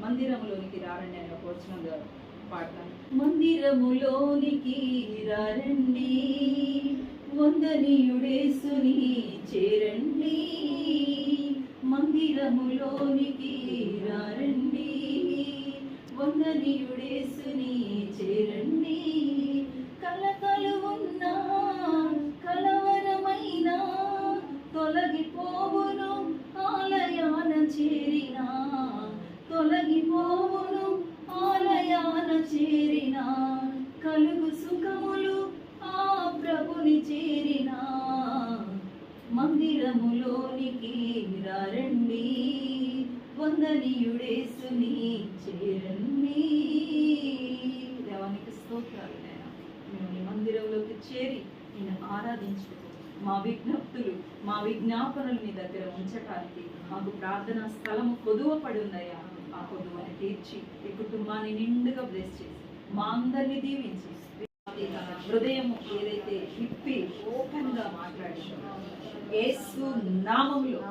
మందిరములోనికి రారండి అని ఒక వచనంగా పాడతాను. మందిరములోనికి రారండి, వందనీయుడేసుని చేరండి. మందిరములోనికి రారండి, వందనీయుడేసుని చేరండి. కలకలు ఉన్నా కలవరమైన తొలగిపోవును, ఆలయాన చేరిన తొలగిపోవును, ఆలయాన చేరిన కలుగు సుఖములు ఆ ప్రభుని చేరిన. మందిరములోనికి రారండి, వందనీయుడేసుని చేరండి. దేవానికి స్తోత్రాలు. మేము నీ మందిరంలోకి చేరి నేను ఆరాధించుటకు, మా విజ్ఞప్తులు మా విజ్ఞాపనలు నీ దగ్గర ఉంచటానికి మాకు ప్రార్థన స్థలము కొదువపడి ఉందయ్యా. ఆ కొదువని తీర్చి ఈ కుటుంబాన్ని నిండుగా బ్లెస్ చేసి మా అందరినీ దీవించి హృదయం ఏదైతే విప్పి ఓపెన్ గా మాట్లాడిందో యేసు నామములో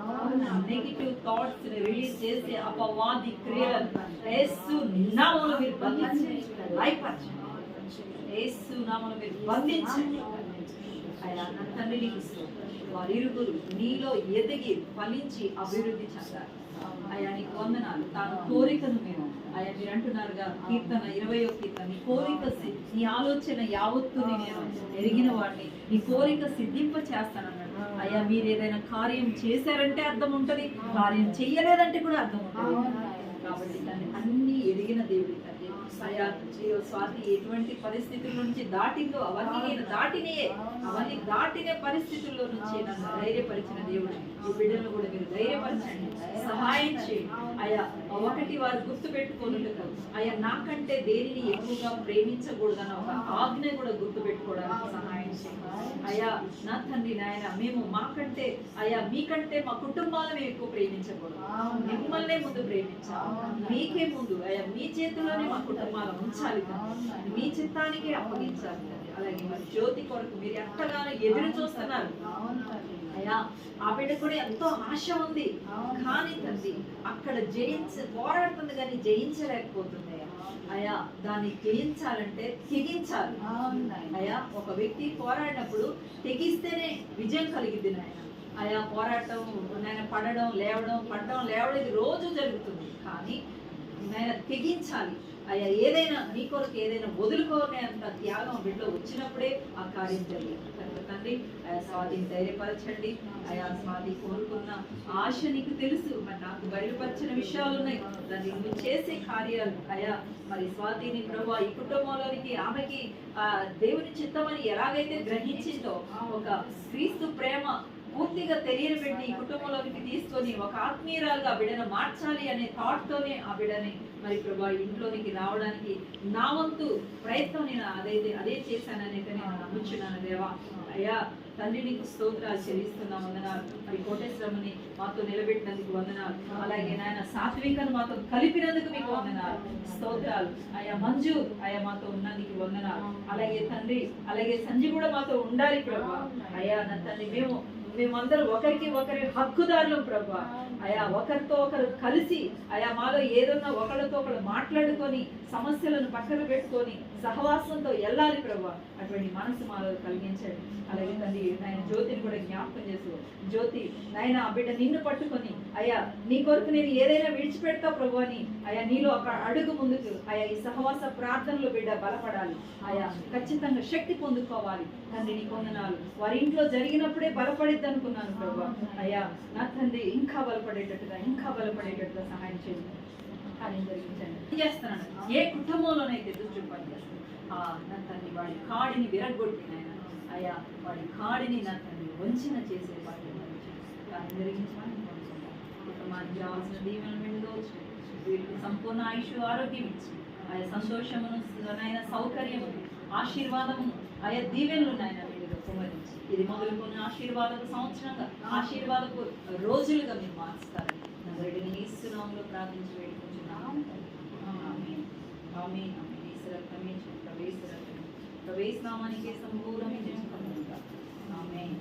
నెగిటివ్ థాట్స్ ని రిలీజ్ చేసే అపవాది క్రియలను యేసు నామములో మీరు బంధించండి, లయపరచండి. యేసు నామములో మీరు బంధించండి. అయ్యా నా తండ్రి నీకు వారిరువురు నీలో ఎదిగి ఫలించి అభివృద్ధి చెందారు. అయ్యా నీకు వందనాలు. తాను కోరికను మేము అయ్యా మీరు అంటున్నారుగా కీర్తన 20వ కీర్తన, నీ కోరిక నీ ఆలోచన యావత్తుని నేను ఎరిగిన వాడిని, నీ కోరిక సిద్ధింప చేస్తానన్నాడు. అయ్యా మీరు ఏదైనా కార్యం చేశారంటే అర్థం ఉంటది, కార్యం చెయ్యలేదంటే కూడా అర్థం ఉంటుంది. కాబట్టి దాన్ని అన్ని ఎరిగిన దేవుడి తండ్రి అయ్యా స్వాతి ఎటువంటి పరిస్థితుల నుంచి దాటిందో అవన్నీ నేను అవన్నీ దాటినే పరిస్థితుల్లో నుంచి నన్ను ధైర్యపరిచిన దేవుడు. ఈ బిడ్డలను కూడా మీరు ధైర్యపరచండి, సహాయం చేయండి. అయ్యా ఒకటి వారు గుర్తు పెట్టుకోనుండదు అయ్యా, నాకంటే దేనిని ఎక్కువగా ప్రేమించకూడదన్న ఒక ఆజ్ఞ కూడా గుర్తు పెట్టుకోవడానికి సహాయం చేయండి. అయ్యా నా తండ్రి నాయన మేము మాకంటే అయ్యా మీకంటే మా కుటుంబాలను ఎక్కువ ప్రేమించకూడదు, మిమ్మల్నే ముందు ప్రేమించాలి, మీకే ముందు అయ్యా మీ చేతిలోనే మా కుటుంబాలు ఉంచాలి, మీ చిత్తానికే అప్పగించాలి. అలాగే మరి జ్యోతి కొరకు మీరు ఎంతగానో ఎదురు చూస్తున్నారు అయ్యా. ఆ బిడ్డ కూడా ఎంతో ఆశ ఉంది, కానీ తండ్రి అక్కడ పోరాడుతుంది కానీ జయించలేకపోతుంది అయ్యా. దాన్ని జయించాలంటే తెగించాలి అయ్యా. ఒక వ్యక్తి పోరాడినప్పుడు తెగిస్తేనే విజయం కలిగిద్ది నాయన అయ్యా. పోరాటం నాయన పడడం లేవడం ఇది రోజు జరుగుతుంది, కానీ నాయన తెగించాలి అయ్యా. ఏదైనా నీ కొరకు ఏదైనా వదులుకోనే అంత త్యాగం బిడ్డలో వచ్చినప్పుడే ఆ కార్యం జరిగింది. తండ్రి అయా స్వాతిని ధైర్యపరచండి అయా. స్వాతి కోరుకున్న ఆశ నీకు తెలుసు, మరి నాకు బయలుపరిచిన విషయాలు ఉన్నాయి, దాన్ని నువ్వు చేసే కార్యాలు అయా. మరి స్వాతిని ప్రభు ఈ కుటుంబంలోనికి ఆమెకి దేవుని చిత్తమని ఎలాగైతే గ్రహించిందో ఒక క్రీస్తు ప్రేమ పూర్తిగా తెలియబెట్టి ఈ కుటుంబంలోకి తీసుకొని ఒక ఆత్మీయురాలుగా ఆ బిడ్డను మార్చాలి అనే థాట్ తోనే ఆ బిడ్డని మరి ప్రభా ఇంట్లోనికి రావడానికి నా వంతు ప్రయత్నం నేను అదే చేశాననేది నేను నమ్ముచున్నాను దేవా. అయ్యా తండ్రి నీకు స్తోత్రాలు చెల్లిస్తున్నాం, వందనాలు. మరి కోటేశ్వరముని మాతో నిలబెట్టినందుకు వందనాలు. అలాగే నాయన సాత్వికను మాతో కలిపినందుకు మీకు వందనాలు, స్తోత్రాలు. అయ్యా మంజు అయ్యా మాతో ఉన్నందుకు వందనాలు. అలాగే తండ్రి అలాగే సంజయ్ కూడా మాతో ఉండాలి ప్రభా. అయ్యా నా తండ్రి మేమందరం ఒకరికి ఒకరి హక్కుదారులు ప్రభా. అయా ఒకరితో ఒకరు కలిసి అయా మాలో ఏదన్నా ఒకరితో ఒకరు మాట్లాడుకొని సమస్యలను పక్కన పెట్టుకొని సహవాసంతో వెళ్ళాలి ప్రభా. అటువంటి మనసు మాలో కలిగించండి. అలాగే తండ్రి నాయన జ్యోతిని కూడా జ్ఞాపకం చేసుకో. జ్యోతి నాయన ఆ బిడ్డ నిన్ను పట్టుకొని అయ్యా నీ కొరకు నేను ఏదైనా విడిచిపెడతా ప్రభు అని అయ్యా నీలో ఒక అడుగు ముందుకు అయ్యా ఈ సహవాస ప్రార్థనలో బిడ్డ బలపడాలి అయ్యా, ఖచ్చితంగా శక్తి పొందుకోవాలి. తండ్రి నీ వందనాలు. వారి ఇంట్లో జరిగినప్పుడే బలపడిద్ది అనుకున్నాను ప్రభు. అయ్యా నా తండ్రి ఇంకా బలపడేటట్టుగా సహాయం చేయండి, కార్యం జరిగించండి. చేస్తున్నాను ఏ కుటుంబంలోనైతే దుష్టుడు పనిచేస్తాను నా తండ్రి వాడి కాడిని విరగొట్టి నాయన అయ్యా వాడి కాడిని నా తండ్రి వంచిన చేసే వాటి కార్యం జరిగించమని కుటుంబానికి రావాల్సిన దీవెనలు మెండుగా వీటికి సంపూర్ణ ఆయుష్ ఆరోగ్యం ఇచ్చి ఆయా సంతోషమును నాయన సౌకర్యమును ఆశీర్వాదమును ఆయా దీవెనలు నాయన వీటిలో కుమరించి ఇది మొదలుకొని ఆశీర్వాదపు సంవత్సరంగా ఆశీర్వాదపు రోజులుగా మీరు మార్చుతారని నజరేయుడైన యేసు నామములో ప్రార్థించి వేడుకుంటున్నాము. ఆమేన్. ఆమేన్. ఈశ్వర ప్రవేశ నామానికి సంపూర్ణ విజయం కలుగునుగాక. ఆమేన్.